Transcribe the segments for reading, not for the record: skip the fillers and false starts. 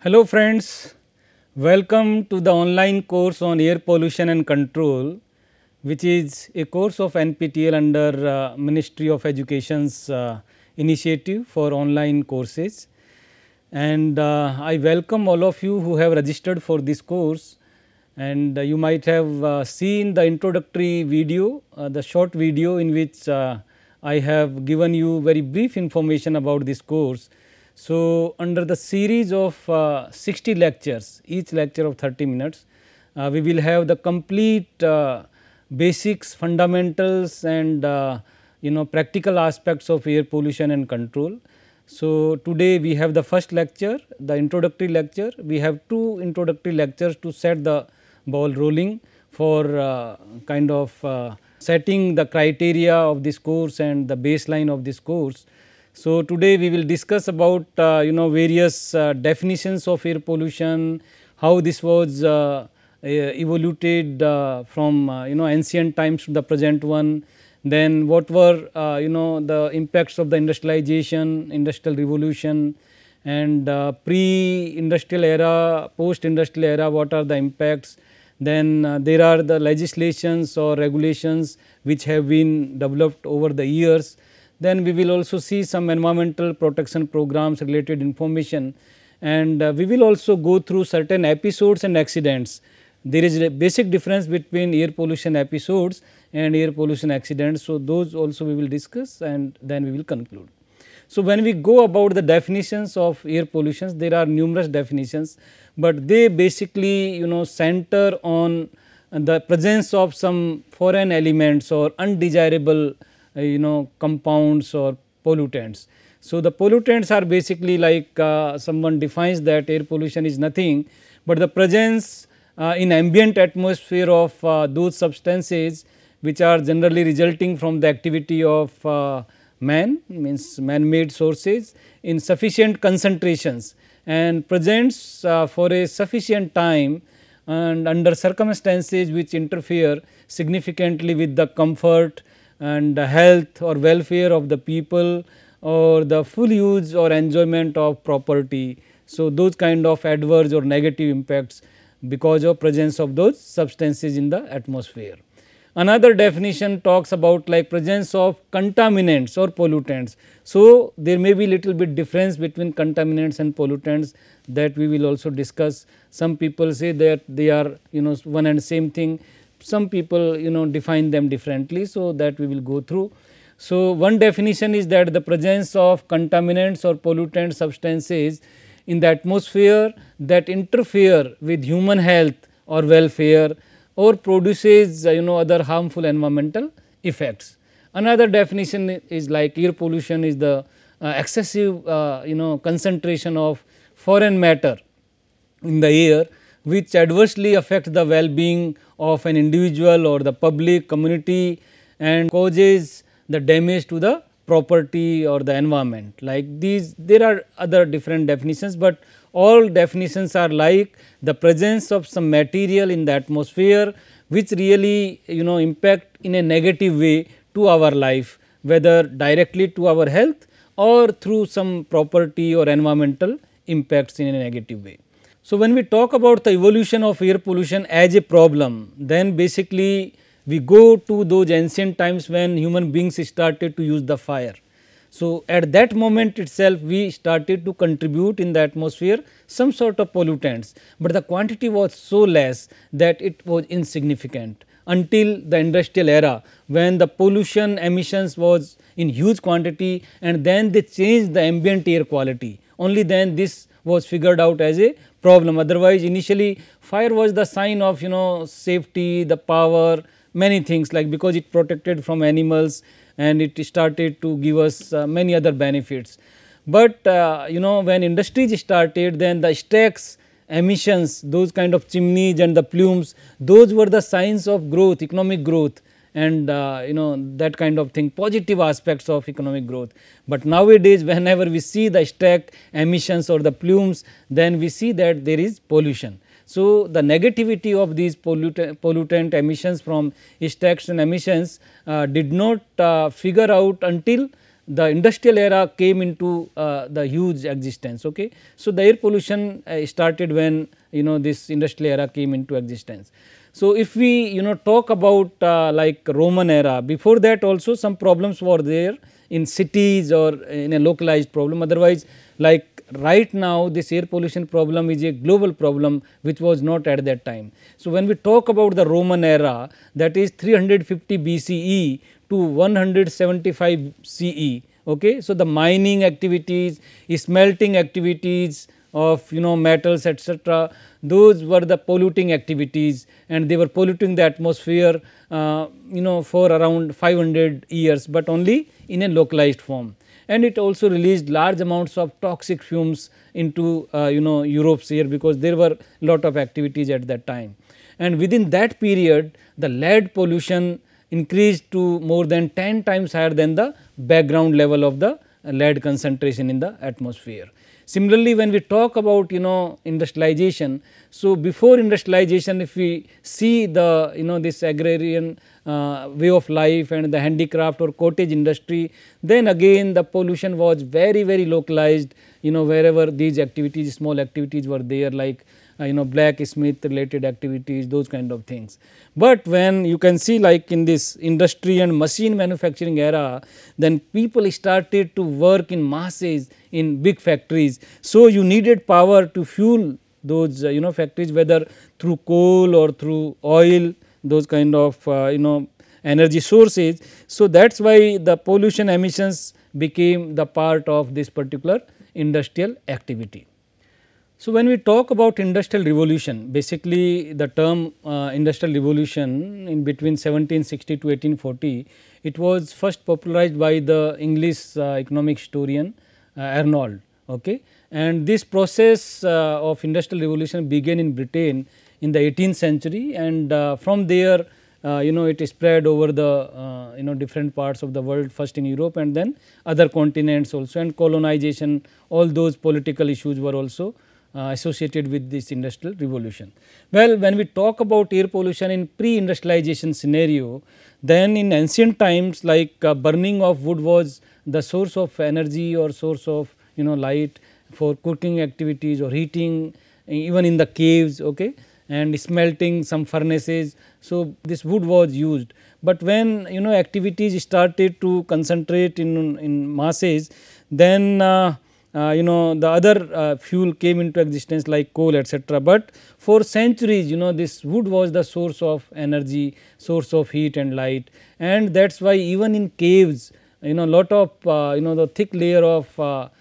Hello friends, welcome to the online course on air pollution and control, which is a course of NPTEL under Ministry of Education's initiative for online courses. And I welcome all of you who have registered for this course, and you might have seen the introductory video, the short video in which I have given you very brief information about this course. So, under the series of 60 lectures, each lecture of 30 minutes, we will have the complete basics, fundamentals and practical aspects of air pollution and control. So, today we have the first lecture, the introductory lecture. We have two introductory lectures to set the ball rolling for kind of setting the criteria of this course and the baseline of this course. So, today we will discuss about various definitions of air pollution, how this was evoluted from ancient times to the present one, then what were the impacts of the industrialization, industrial revolution, and pre-industrial era, post-industrial era, what are the impacts. Then there are the legislations or regulations which have been developed over the years. Then we will also see some environmental protection programs related information, and we will also go through certain episodes and accidents. There is a basic difference between air pollution episodes and air pollution accidents. So, those also we will discuss and then we will conclude. So, when we go about the definitions of air pollutions, there are numerous definitions, but they basically center on the presence of some foreign elements or undesirable compounds or pollutants. So, the pollutants are basically like someone defines that air pollution is nothing, but the presence in ambient atmosphere of those substances which are generally resulting from the activity of man, means man-made sources in sufficient concentrations and presents for a sufficient time and under circumstances which interfere significantly with the comfort and the health or welfare of the people or the full use or enjoyment of property. So, those kind of adverse or negative impacts because of presence of those substances in the atmosphere. Another definition talks about like presence of contaminants or pollutants. So, there may be little bit difference between contaminants and pollutants that we will also discuss. Some people say that they are one and same thing. Some people define them differently. So, that we will go through. So, one definition is that the presence of contaminants or pollutant substances in the atmosphere that interfere with human health or welfare or produces other harmful environmental effects. Another definition is like air pollution is the excessive concentration of foreign matter in the air which adversely affect the well-being of an individual or the public community and causes the damage to the property or the environment. Like these, there are other different definitions, but all definitions are like the presence of some material in the atmosphere which really impact in a negative way to our life, whether directly to our health or through some property or environmental impacts in a negative way. So, when we talk about the evolution of air pollution as a problem, then basically we go to those ancient times when human beings started to use the fire. So, at that moment itself we started to contribute in the atmosphere some sort of pollutants, but the quantity was so less that it was insignificant until the industrial era when the pollution emissions was in huge quantity and then they changed the ambient air quality. Only then this was figured out as a problem. Otherwise, initially fire was the sign of safety, the power, many things, like because it protected from animals and it started to give us many other benefits. But when industries started, then the stacks, emissions, those kind of chimneys and the plumes, those were the signs of growth, economic growth, and that kind of thing, positive aspects of economic growth. But nowadays whenever we see the stacked emissions or the plumes, then we see that there is pollution. So, the negativity of these pollutant emissions from stacks and emissions did not figure out until the industrial era came into the huge existence. Okay. So, the air pollution started when this industrial era came into existence. So, if we talk about like Roman era, before that also some problems were there in cities or in a localized problem. Otherwise, like right now this air pollution problem is a global problem which was not at that time. So, when we talk about the Roman era, that is 350 BCE to 175 CE. Okay. So, the mining activities, smelting activities of metals, etc., those were the polluting activities, and they were polluting the atmosphere for around 500 years, but only in a localized form. And it also released large amounts of toxic fumes into Europe's air, because there were lot of activities at that time. And within that period, the lead pollution increased to more than 10 times higher than the background level of the lead concentration in the atmosphere. Similarly, when we talk about industrialization, so before industrialization, if we see the this agrarian way of life and the handicraft or cottage industry, then again the pollution was very localized, wherever these activities, small activities were there, like blacksmith related activities, those kind of things. But when you can see, like in this industry and machine manufacturing era, then people started to work in masses in big factories. So, you needed power to fuel those factories, whether through coal or through oil, those kind of energy sources. So, that is why the pollution emissions became the part of this particular industrial activity. So, when we talk about industrial revolution, basically the term industrial revolution in between 1760 to 1840, it was first popularized by the English economic historian Arnold. Okay. And this process of industrial revolution began in Britain in the 18th century, and from there it spread over the different parts of the world, first in Europe and then other continents also, and colonization, all those political issues were also associated with this industrial revolution. Well, when we talk about air pollution in pre-industrialization scenario, then in ancient times, like burning of wood was the source of energy or source of light for cooking activities or heating, even in the caves. Okay. And smelting, some furnaces. So, this wood was used, but when activities started to concentrate in masses, then the other fuel came into existence like coal, etc. But for centuries this wood was the source of energy, source of heat and light, and that is why even in caves lot of the thick layer of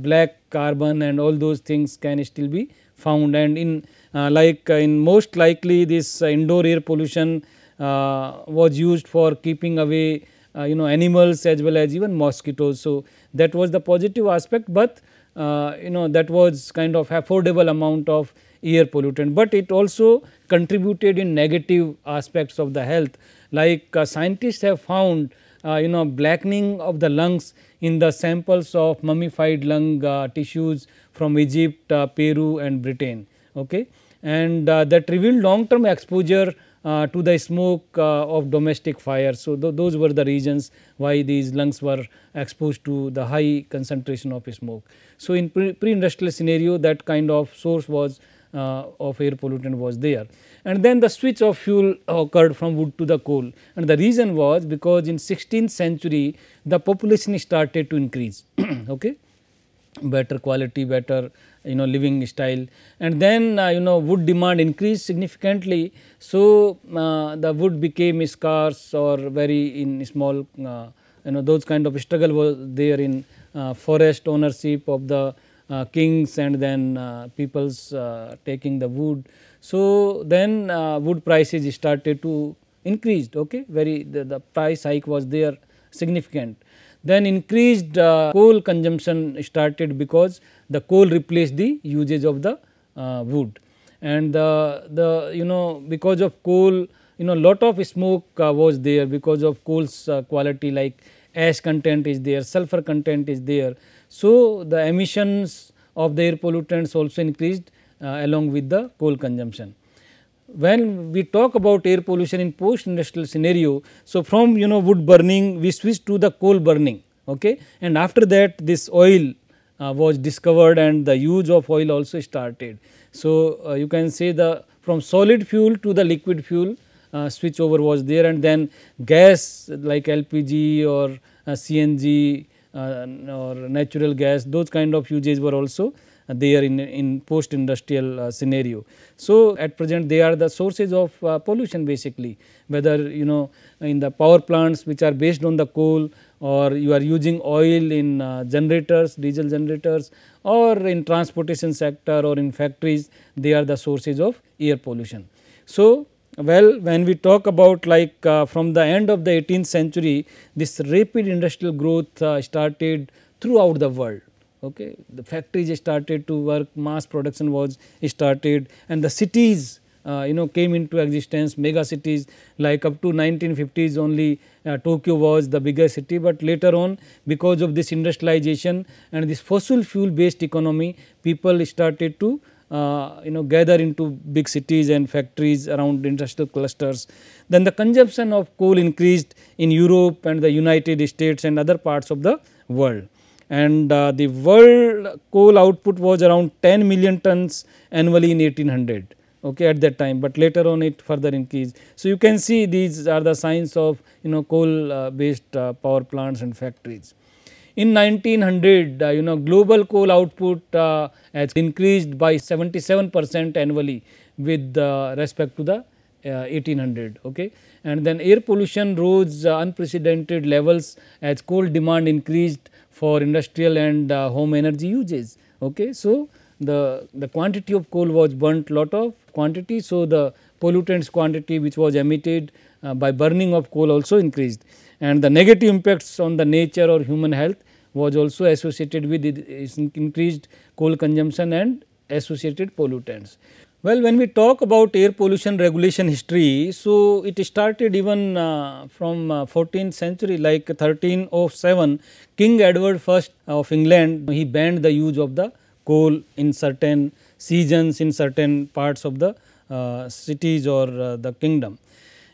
black carbon and all those things can still be found. And in in most likely this indoor air pollution was used for keeping away animals as well as even mosquitoes. So, that was the positive aspect, but that was kind of affordable amount of air pollutant, but it also contributed in negative aspects of the health, like scientists have found blackening of the lungs in the samples of mummified lung tissues from Egypt, Peru and Britain. Okay. And that revealed long term exposure to the smoke of domestic fire. So, those were the reasons why these lungs were exposed to the high concentration of smoke. So, in pre-industrial scenario, that kind of source was of air pollutant was there. And then the switch of fuel occurred from wood to the coal, and the reason was because in 16th century the population started to increase. Okay. Better quality, better living style, and then wood demand increased significantly. So, the wood became scarce or very in small, those kind of struggle was there in forest ownership of the kings, and then people's taking the wood. So, then wood prices started to increase. Okay. Very the price hike was there significant. Then increased coal consumption started because the coal replaced the usage of the wood, and because of coal lot of smoke was there because of coal's quality, like ash content is there, sulfur content is there. So, the emissions of the air pollutants also increased along with the coal consumption. When we talk about air pollution in post industrial scenario, so from wood burning we switch to the coal burning. Okay. And after that this oil was discovered and the use of oil also started. So, you can say the from solid fuel to the liquid fuel switch over was there, and then gas like LPG or CNG or natural gas, those kind of uses were also there in post industrial scenario. So, at present they are the sources of pollution basically, whether in the power plants which are based on the coal, or you are using oil in generators, diesel generators, or in transportation sector or in factories, they are the sources of air pollution. So, well, when we talk about like from the end of the 18th century, this rapid industrial growth started throughout the world. Okay. The factories started to work, mass production was started, and the cities came into existence, mega cities, like up to 1950s only Tokyo was the biggest city, but later on because of this industrialization and this fossil fuel based economy, people started to gather into big cities and factories around industrial clusters. Then the consumption of coal increased in Europe and the United States and other parts of the world, and the world coal output was around 10 million tons annually in 1800, okay, at that time, but later on it further increased. So, you can see these are the signs of coal based power plants and factories. In 1900, global coal output has increased by 77% annually with respect to the 1800, okay. And then air pollution rose unprecedented levels as coal demand increased for industrial and home energy uses, okay. So, the quantity of coal was burnt lot of quantity. So, the pollutants quantity which was emitted by burning of coal also increased, and the negative impacts on the nature or human health was also associated with increased coal consumption and associated pollutants. Well, when we talk about air pollution regulation history, so it started even from 14th century, like 1307 King Edward I of England, he banned the use of the coal in certain seasons in certain parts of the cities or the kingdom.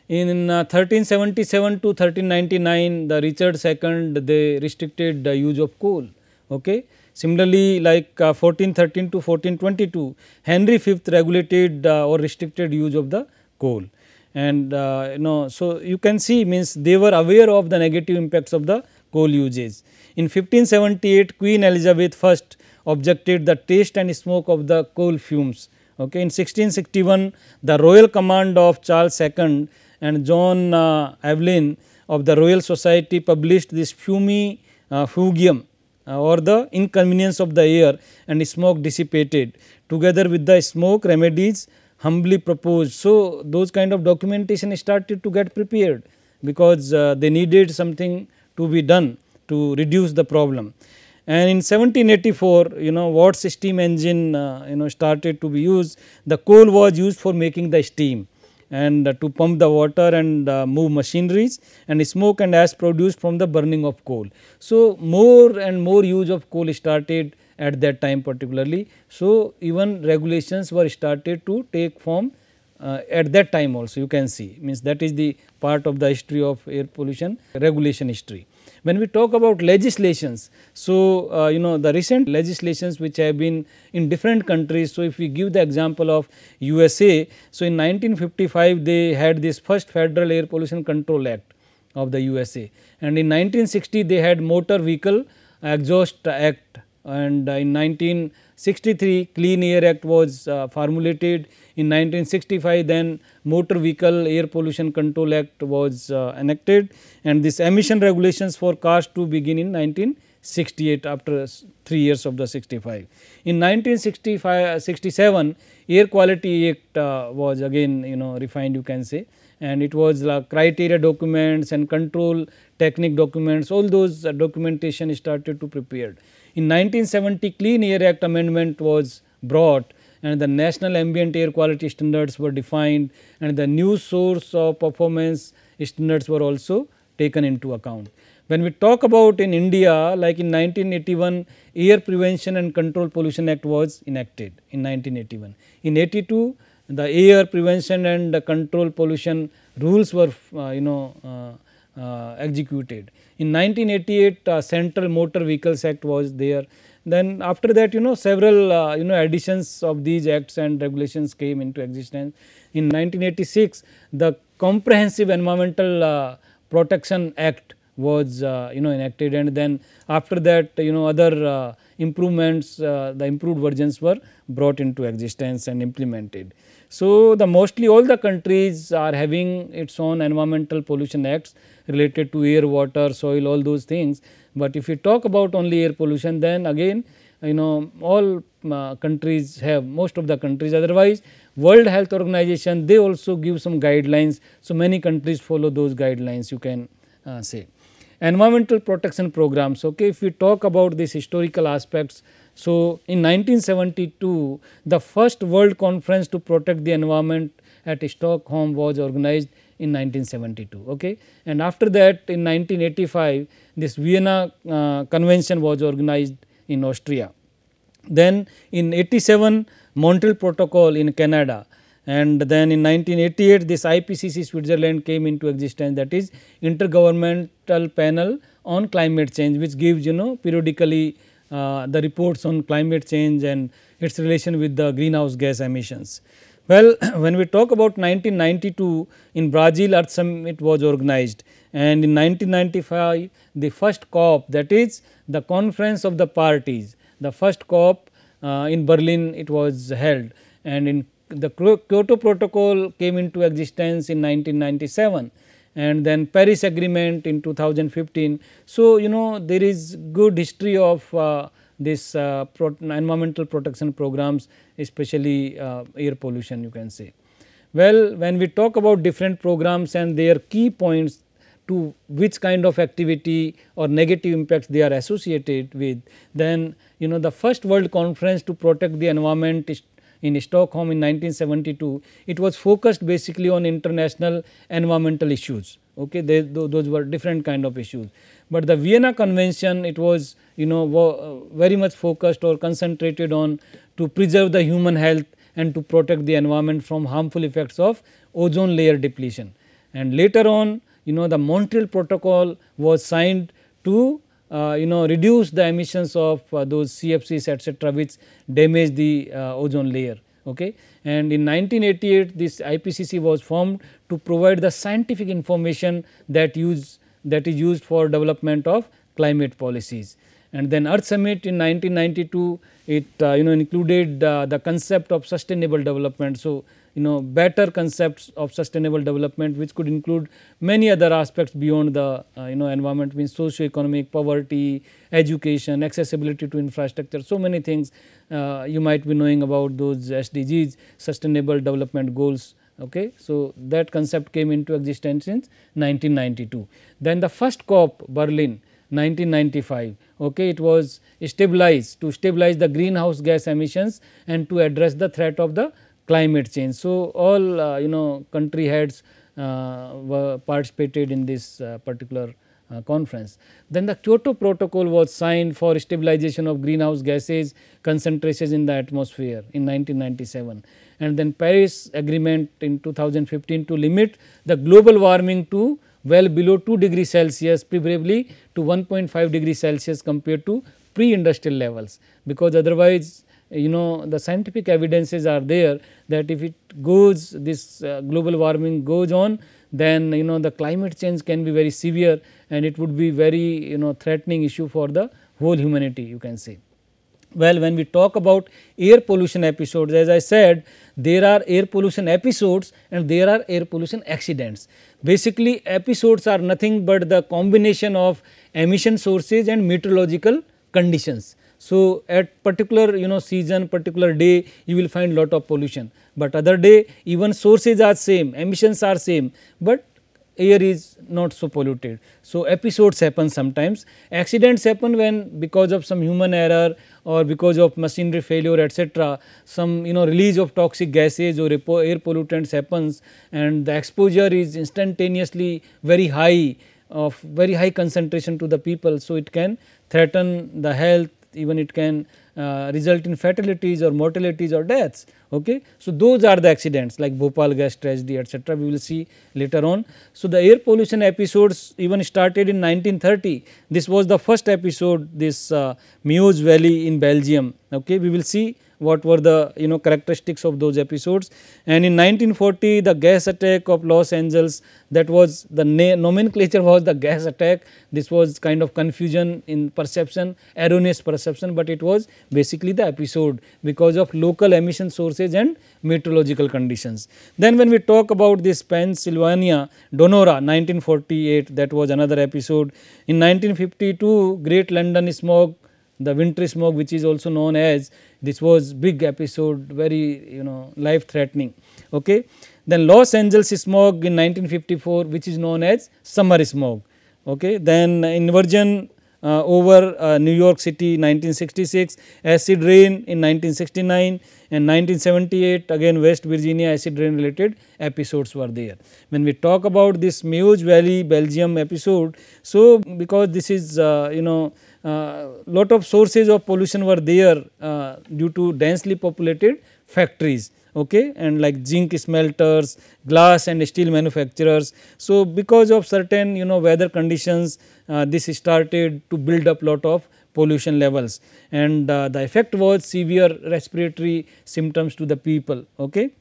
In 1377 to 1399, the Richard II they restricted the use of coal. Okay. Similarly, like 1413 to 1422, Henry V regulated or restricted use of the coal, and so you can see means they were aware of the negative impacts of the coal usage. In 1578, Queen Elizabeth I objected the taste and smoke of the coal fumes. Okay. In 1661, the Royal Command of Charles II and John Evelyn of the Royal Society published this fugium or the inconvenience of the air and smoke dissipated, together with the smoke remedies humbly proposed. So, those kind of documentation started to get prepared, because they needed something to be done to reduce the problem. And in 1784, Watt's steam engine started to be used. The coal was used for making the steam and to pump the water and move machineries, and smoke and ash produced from the burning of coal. So, more and more use of coal started at that time particularly. So, even regulations were started to take form at that time also, you can see, means that is the part of the history of air pollution regulation history. When we talk about legislations, so the recent legislations which have been in different countries. So, if we give the example of USA, so in 1955 they had this first Federal Air Pollution Control Act of the USA, and in 1960 they had Motor Vehicle Exhaust Act, and in 1963 Clean Air Act was formulated. In 1965 then Motor Vehicle Air Pollution Control Act was enacted, and this emission regulations for cars to begin in 1968 after 3 years of the 65. In 1967 Air Quality Act was again refined, you can say, and it was criteria documents and control technique documents, all those documentation started to prepared. In 1970 Clean Air Act amendment was brought, and the national ambient air quality standards were defined, and the new source of performance standards were also taken into account. When we talk about in India, like in 1981 Air Prevention and Control Pollution Act was enacted in 1981. In 82 the Air Prevention and Control Pollution rules were executed. In 1988 Central Motor Vehicles Act was there. Then after that several additions of these acts and regulations came into existence. In 1986 the Comprehensive Environmental Protection Act was enacted, and then after that other improvements, the improved versions were brought into existence and implemented. So, the mostly all the countries are having its own environmental pollution acts related to air, water, soil, all those things. But if you talk about only air pollution, then again all countries have, most of the countries. Otherwise World Health Organization, they also give some guidelines. So, many countries follow those guidelines, you can say. Environmental protection programs, okay, if we talk about these historical aspects. So, in 1972 the first world conference to protect the environment at Stockholm was organized in 1972, okay. And after that in 1985 this Vienna convention was organized in Austria. Then in 87 Montreal Protocol in Canada, and then in 1988 this IPCC Switzerland came into existence, that is Intergovernmental Panel on Climate Change, which gives periodically the reports on climate change and its relation with the greenhouse gas emissions. Well, when we talk about 1992 in Brazil Earth Summit was organized, and in 1995 the first COP, that is the Conference of the Parties, the first COP in Berlin it was held, and in the Kyoto Protocol came into existence in 1997, and then Paris Agreement in 2015. So, there is good history of this environmental protection programs, especially air pollution, you can say. Well, when we talk about different programs and their key points to which kind of activity or negative impacts they are associated with, then the first World Conference to protect the environment in Stockholm in 1972, it was focused basically on international environmental issues, okay. Those were different kind of issues. But the Vienna Convention, it was very much focused or concentrated on to preserve the human health and to protect the environment from harmful effects of ozone layer depletion. And later on the Montreal Protocol was signed to reduce the emissions of those CFCs etc., which damage the ozone layer, okay. And in 1988 this IPCC was formed to provide the scientific information that is used for development of climate policies. And then Earth Summit in 1992 it included the concept of sustainable development. So, better concepts of sustainable development, which could include many other aspects beyond the environment, means socio-economic, poverty, education, accessibility to infrastructure, so many things you might be knowing about those SDGs, sustainable development goals, okay. So, that concept came into existence in 1992. Then the first COP Berlin 1995, okay, it was to stabilize the greenhouse gas emissions and to address the threat of the climate change. So, all country heads were participated in this particular conference. Then the Kyoto Protocol was signed for stabilization of greenhouse gases concentrations in the atmosphere in 1997, and then Paris Agreement in 2015 to limit the global warming to well below 2 degrees Celsius, preferably to 1.5 degrees Celsius compared to pre-industrial levels, because otherwise the scientific evidences are there that if it goes this global warming goes on, then the climate change can be very severe and it would be very threatening issue for the whole humanity, you can say. Well, when we talk about air pollution episodes, as I said, there are air pollution episodes and there are air pollution accidents. Basically episodes are nothing but the combination of emission sources and meteorological conditions. So, at particular season, particular day, you will find lot of pollution, but other day even sources are same, emissions are same, but air is not so polluted. So, episodes happen sometimes. Accidents happen when because of some human error or because of machinery failure etc., some release of toxic gases or air pollutants happens, and the exposure is instantaneously very high, of very high concentration to the people. So, it can threaten the health, even it can result in fatalities or mortalities or deaths, Okay. So, those are the accidents like Bhopal gas tragedy, etc., we will see later on. So, the air pollution episodes even started in 1930. This was the first episode, this Meuse Valley in Belgium. Okay. We will see what were the characteristics of those episodes. And in 1940 the gas attack of Los Angeles, that was the nomenclature was the gas attack. This was kind of confusion in perception, erroneous perception, but it was basically the episode because of local emission sources and meteorological conditions. Then when we talk about this Pennsylvania Donora 1948, that was another episode. In 1952 Great London smog, the wintry smog, which is also known as, this was big episode, very life threatening. Okay. Then Los Angeles smog in 1954, which is known as summer smog. Okay. Then inversion over New York City 1966, acid rain in 1969, and 1978 again West Virginia acid rain related episodes were there. When we talk about this Meuse Valley Belgium episode, so because this is lot of sources of pollution were there due to densely populated factories. Okay, and like zinc smelters, glass and steel manufacturers. So, because of certain weather conditions, this started to build up lot of pollution levels, and the effect was severe respiratory symptoms to the people. Okay.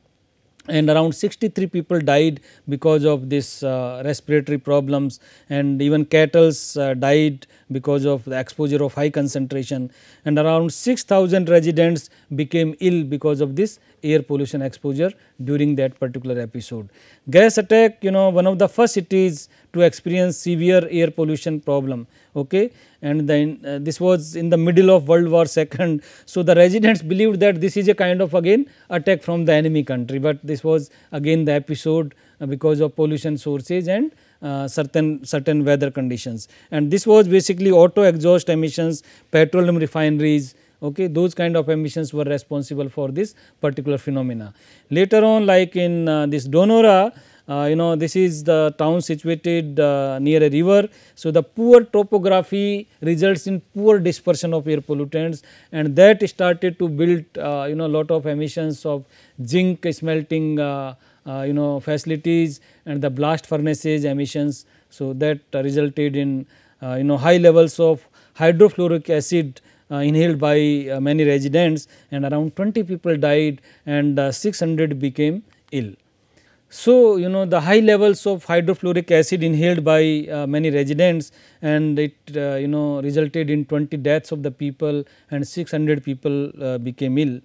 And around 63 people died because of this respiratory problems, and even cattle died because of the exposure of high concentration, and around 6,000 residents became ill because of this air pollution exposure during that particular episode. Gas attack, one of the first cities to experience severe air pollution problem. Okay. And then this was in the middle of World War II. So, the residents believed that this is a kind of again attack from the enemy country, but this was again the episode because of pollution sources and certain weather conditions. And this was basically auto exhaust emissions, petroleum refineries. Okay, those kind of emissions were responsible for this particular phenomena. Later on, like in this Donora, this is the town situated near a river. So, the poor topography results in poor dispersion of air pollutants, and that started to build lot of emissions of zinc smelting facilities and the blast furnaces emissions. So, that resulted in high levels of hydrofluoric acid inhaled by many residents, and around 20 people died and 600 became ill. So, the high levels of hydrofluoric acid inhaled by many residents, and it resulted in 20 deaths of the people and 600 people became ill.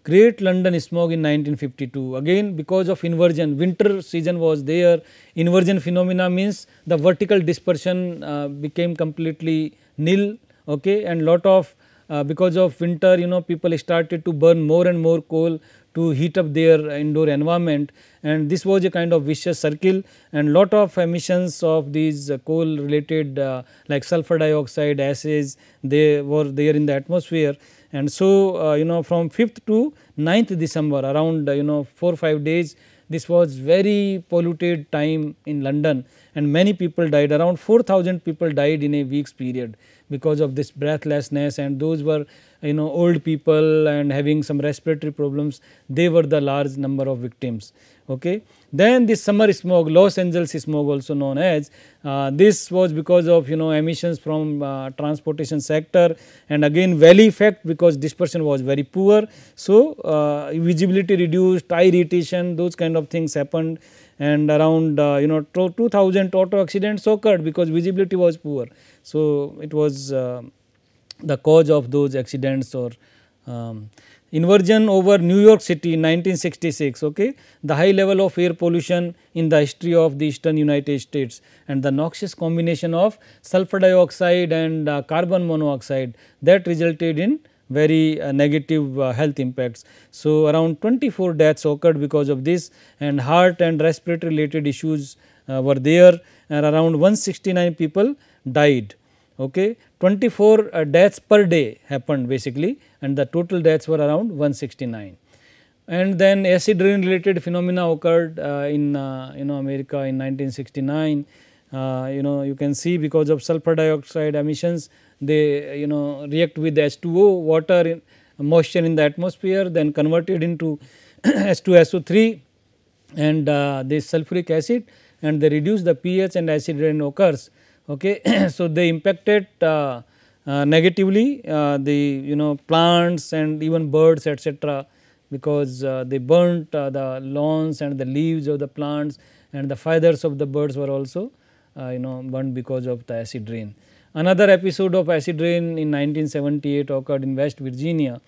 Great London smog in 1952, again because of inversion, winter season was there. Inversion phenomena means the vertical dispersion became completely nil. Okay, and lot of because of winter, people started to burn more and more coal to heat up their indoor environment, and this was a kind of vicious circle, and lot of emissions of these coal related like sulfur dioxide, acids, they were there in the atmosphere. And so, from 5th to 9th December, around 4-5 days, this was very polluted time in London, and many people died, around 4,000 people died in a week's period because of this breathlessness, and those were old people and having some respiratory problems, they were the large number of victims. Okay. Then this summer smog, Los Angeles smog also known as, this was because of emissions from transportation sector, and again valley effect because dispersion was very poor. So, visibility reduced, eye irritation, those kind of things happened, and around 2000 auto accidents occurred because visibility was poor. So, it was the cause of those accidents. Or inversion over New York City in 1966, okay, the high level of air pollution in the history of the eastern United States, and the noxious combination of sulfur dioxide and carbon monoxide, that resulted in very negative health impacts. So, around 24 deaths occurred because of this, and heart and respiratory related issues were there, and around 169 people died. Okay. 24 deaths per day happened basically, and the total deaths were around 169. And then acid rain related phenomena occurred in America in 1969. You can see because of sulfur dioxide emissions, they react with H2O water moisture in the atmosphere, then converted into H2SO3 and this sulfuric acid, and they reduce the pH and acid rain occurs. Okay. So, they impacted negatively the plants and even birds etcetera, because they burnt the lawns and the leaves of the plants, and the feathers of the birds were also burnt because of the acid rain. Another episode of acid rain in 1978 occurred in West Virginia.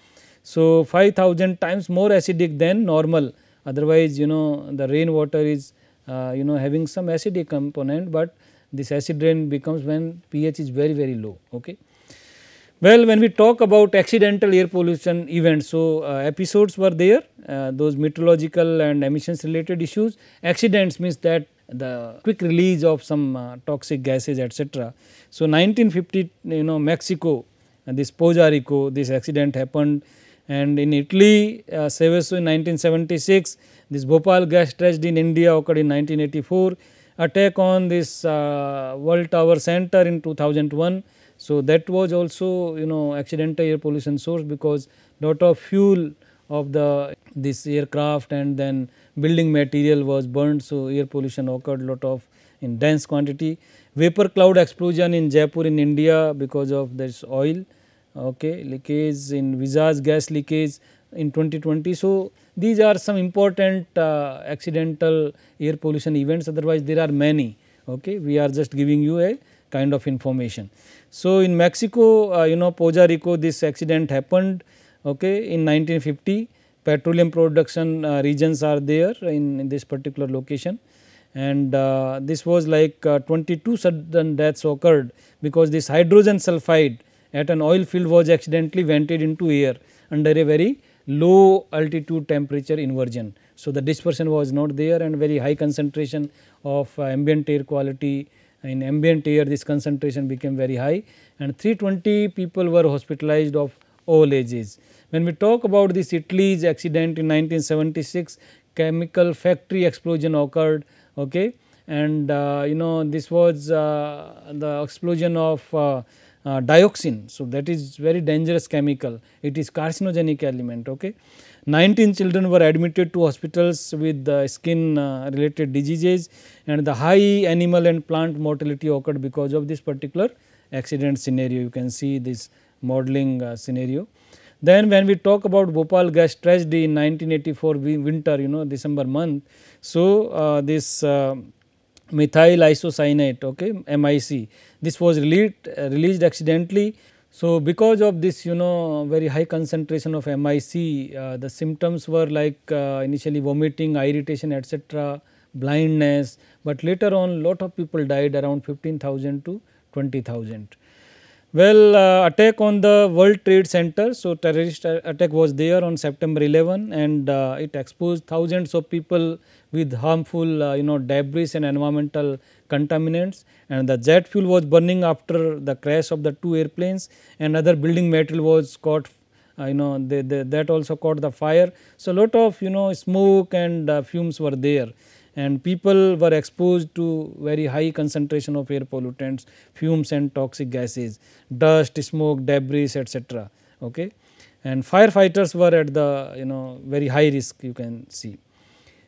So, 5,000 times more acidic than normal, otherwise the rainwater is having some acidic component, but this acid rain becomes when pH is very low. Okay. Well, when we talk about accidental air pollution events, so episodes were there, those meteorological and emissions related issues. Accidents means that the quick release of some toxic gases etcetera. So, 1950 Mexico, this Poza Rico, this accident happened, and in Italy Seveso in 1976, this Bhopal gas tragedy in India occurred in 1984, attack on this World Tower Center in 2001. So, that was also accidental air pollution source, because lot of fuel of this aircraft and then building material was burned. So, air pollution occurred lot of in dense quantity. Vapor cloud explosion in Jaipur in India because of this oil leakage, in Visage gas leakage in 2020. So, these are some important accidental air pollution events, otherwise there are many. We are just giving you a kind of information. So, in Mexico Poza Rico, this accident happened in 1950. Petroleum production regions are there in this particular location, and this was like 22 sudden deaths occurred, because this hydrogen sulfide at an oil field was accidentally vented into air under a very low altitude temperature inversion. So, the dispersion was not there, and very high concentration of ambient air quality. In ambient air, this concentration became very high, and 320 people were hospitalized of all ages. When we talk about this Italy's accident in 1976, chemical factory explosion occurred, and this was the explosion of dioxin. So, that is very dangerous chemical, it is carcinogenic element. 19 children were admitted to hospitals with skin related diseases, and the high animal and plant mortality occurred because of this particular accident scenario. You can see this modeling scenario. Then when we talk about Bhopal gas tragedy in 1984 winter, December month. So, this methyl isocyanate, MIC, this was released accidentally. So, because of this very high concentration of MIC, the symptoms were like initially vomiting, eye irritation etcetera, blindness, but later on lot of people died, around 15,000 to 20,000. Well, attack on the World Trade Center. So, terrorist attack was there on September 11, and it exposed thousands of people with harmful debris and environmental contaminants, and the jet fuel was burning after the crash of the two airplanes, and other building material was caught, that also caught the fire. So, lot of smoke and fumes were there, and people were exposed to very high concentration of air pollutants, fumes and toxic gases, dust, smoke, debris etcetera. And firefighters were at the very high risk, you can see.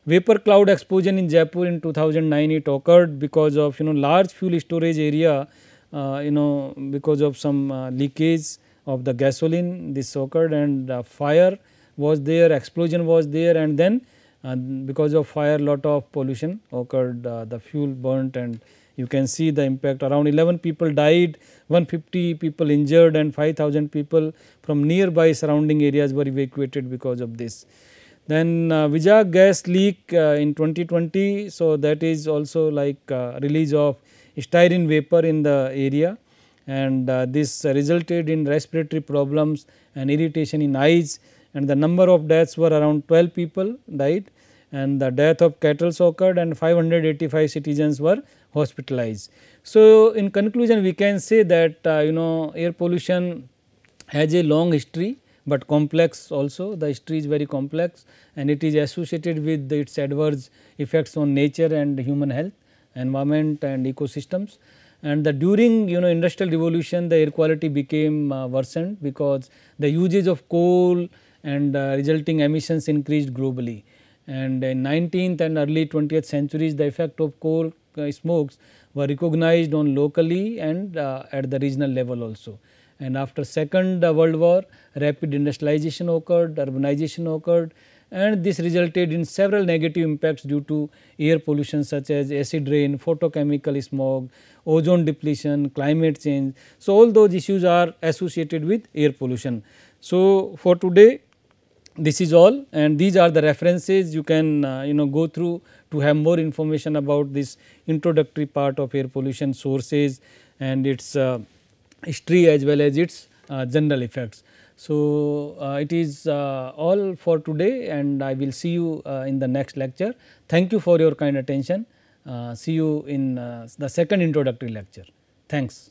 Vapor cloud explosion in Jaipur in 2009, it occurred because of large fuel storage area, because of some leakage of the gasoline, this occurred, and fire was there, explosion was there, and then because of fire lot of pollution occurred, the fuel burnt, and you can see the impact. Around 11 people died, 150 people injured, and 5,000 people from nearby surrounding areas were evacuated because of this. Then Vizag gas leak in 2020, so that is also like release of styrene vapor in the area, and this resulted in respiratory problems and irritation in eyes, and the number of deaths were around 12 people died, and the death of cattle occurred, and 585 citizens were hospitalized. So, in conclusion we can say that air pollution has a long history, but complex also. The history is very complex, and it is associated with its adverse effects on nature and human health, environment and ecosystems. and during industrial revolution the air quality became worsened because the usage of coal and resulting emissions increased globally. And in 19th and early 20th centuries the effect of coal smokes were recognized on locally and at the regional level also. And after second World War, rapid industrialization occurred, urbanization occurred, and this resulted in several negative impacts due to air pollution such as acid rain, photochemical smog, ozone depletion, climate change. So, all those issues are associated with air pollution. So, for today this is all, and these are the references you can go through to have more information about this introductory part of air pollution sources and its history as well as its general effects. So, it is all for today, and I will see you in the next lecture. Thank you for your kind attention. See you in the second introductory lecture. Thanks.